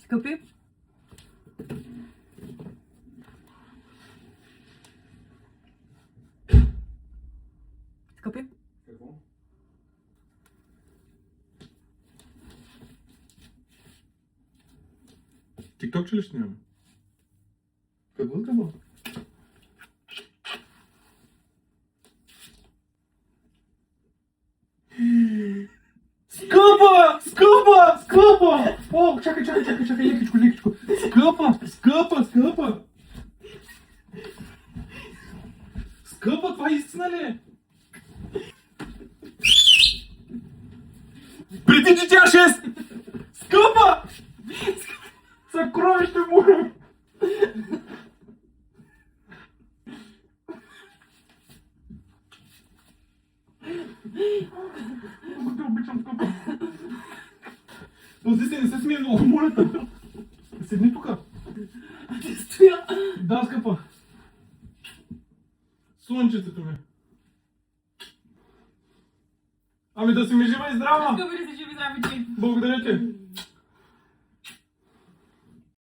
Скъпи. Скъпи. Какво? Тикток че ли ще снимаме? Какво скъпа? Скъпа! Скъпа! Скъпа! О, чакай, лекичко. Скъпа! Скъпа, това истина ли е? Преди че тя 6! Скъпа! Съкровище му! Много те обичам, скъпа. Пази се, не се смей много, моля те. Седни тука. Ти стоя. Да, скъпа. Слънчетето ми. Ами да си ми жива и здрава! Скъпи да си живи здрави ти. Благодаря ти!